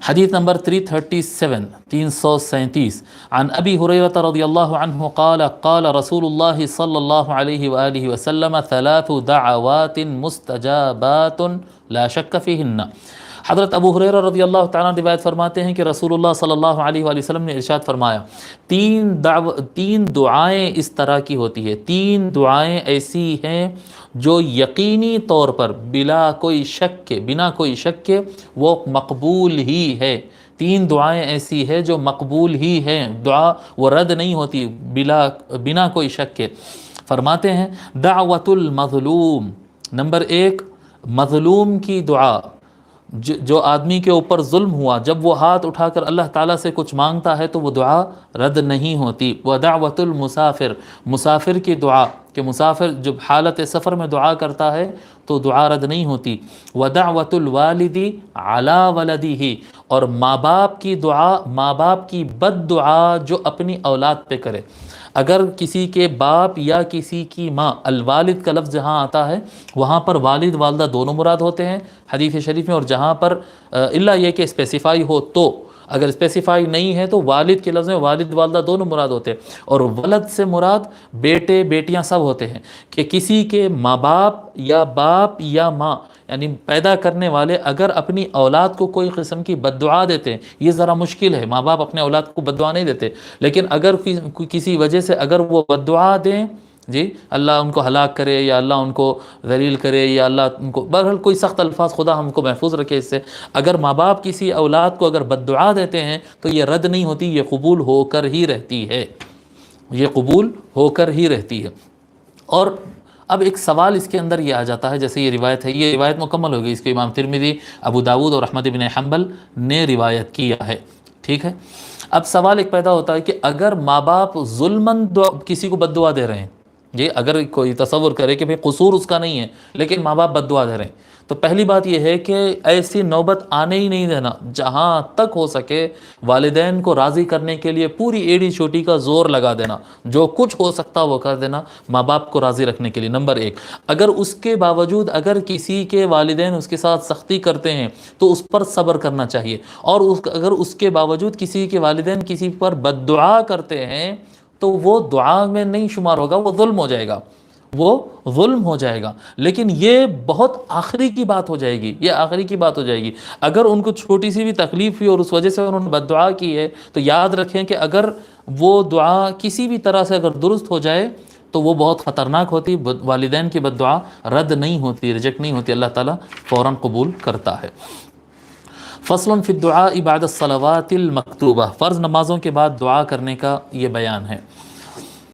حدیث نمبر 337 337 عن ابی ہریرہ رضی اللہ عنہ قال قال رسول اللہ صلی اللہ علیہ وآلہ وسلم ثلاث دعوات مستجابات لا شک فیہن۔ حضرت ابو ہریرہ رضی اللہ تعالیٰ روایت فرماتے ہیں کہ رسول اللہ صلی اللہ علیہ وآلہ وسلم نے ارشاد فرمایا، تین دعائیں اس طرح کی ہوتی ہے، تین دعائیں ایسی ہیں جو یقینی طور پر بنا کوئی شک کے وہ مقبول ہی ہے۔ تین دعائیں ایسی ہیں جو مقبول ہی ہیں، دعا وہ رد نہیں ہوتی بنا کوئی شک کے۔ فرماتے ہیں دعوت المظلوم، نمبر 1 مظلوم کی دعا، جو آدمی کے اوپر ظلم ہوا، جب وہ ہاتھ اٹھا کر اللہ تعالیٰ سے کچھ مانگتا ہے تو وہ دعا رد نہیں ہوتی۔ وَدَعْوَةُ الْمُسَافِرِ، مسافر کی دعا، کہ مسافر جب حالت سفر میں دعا کرتا ہے تو دعا رد نہیں ہوتی۔ وَدَعْوَةُ الْوَالِدِ عَلَى وَلَدِهِ، اور ماں باپ کی دعا، ماں باپ کی بد دعا جو اپنی اولاد پہ کرے۔ اگر کسی کے باپ یا کسی کی ماں، الوالد کا لفظ جہاں آتا ہے وہاں پر والد والدہ دونوں مراد ہوتے ہیں حدیث شریف میں، اور جہاں پر الا یہ کہ اسپیسیفائی ہو تو، اگر اسپیسیفائی نہیں ہے تو والد کے لفظ میں والد والدہ دونوں مراد ہوتے ہیں، اور ولد سے مراد بیٹے بیٹیاں سب ہوتے ہیں، کہ کسی کے ماں باپ یا ماں یعنی پیدا کرنے والے اگر اپنی اولاد کو کوئی قسم کی بد دعا دیتے ہیں، یہ ذرا مشکل ہے، ماں باپ اپنے اولاد کو بد دعا نہیں دیتے، لیکن اگر کسی وجہ سے اگر وہ بد دعا دیں، جی اللہ ان کو ہلاک کرے یا اللہ ان کو ذلیل کرے یا اللہ ان کو، بہرحال کوئی سخت الفاظ، خدا ہم کو محفوظ رکھے اس سے، اگر ماں باپ کسی اولاد کو اگر بد دعا دیتے ہیں تو یہ رد نہیں ہوتی، یہ قبول ہو کر ہی رہتی ہے، یہ قبول ہو کر ہی رہتی ہے۔ اور اب ایک سوال اس کے اندر یہ آ جاتا ہے، جیسے یہ روایت ہے، یہ روایت مکمل ہوگی، اس کو امام ترمذی، ابو داود اور احمد بن حنبل نے روایت کیا ہے، ٹھیک ہے۔ اب سوال ایک پیدا ہوتا ہے کہ اگر ماں باپ ظلماً کسی کو بد دعا دے رہے ہیں، جی اگر کوئی تصور کرے کہ بھئی قصور اس کا نہیں ہے لیکن ماں باپ بد دعا دے رہے ہیں، تو پہلی بات یہ ہے کہ ایسی نوبت آنے ہی نہیں دینا، جہاں تک ہو سکے والدین کو راضی کرنے کے لیے پوری ایڑی چوٹی کا زور لگا دینا، جو کچھ ہو سکتا وہ کر دینا ماں باپ کو راضی رکھنے کے لیے، نمبر 1۔ اگر اس کے باوجود اگر کسی کے والدین اس کے ساتھ سختی کرتے ہیں تو اس پر صبر کرنا چاہیے، اور اگر اس کے باوجود کسی کے والدین کسی پر بد دعا کرتے ہیں تو وہ دعا میں نہیں شمار ہوگا، وہ ظلم ہو جائے گا، وہ ظلم ہو جائے گا، لیکن یہ بہت آخری کی بات ہو جائے گی، یہ آخری کی بات ہو جائے گی۔ اگر ان کو چھوٹی سی بھی تکلیف ہوئی اور اس وجہ سے انہوں نے بد دعا کی ہے تو یاد رکھیں کہ اگر وہ دعا کسی بھی طرح سے اگر درست ہو جائے تو وہ بہت خطرناک ہوتی، والدین کی بد دعا رد نہیں ہوتی، ریجیکٹ نہیں ہوتی، اللہ تعالیٰ فوراً قبول کرتا ہے۔ فصل فی الدعاء بعد الصلوات المکتوبہ، فرض نمازوں کے بعد دعا کرنے کا یہ بیان ہے۔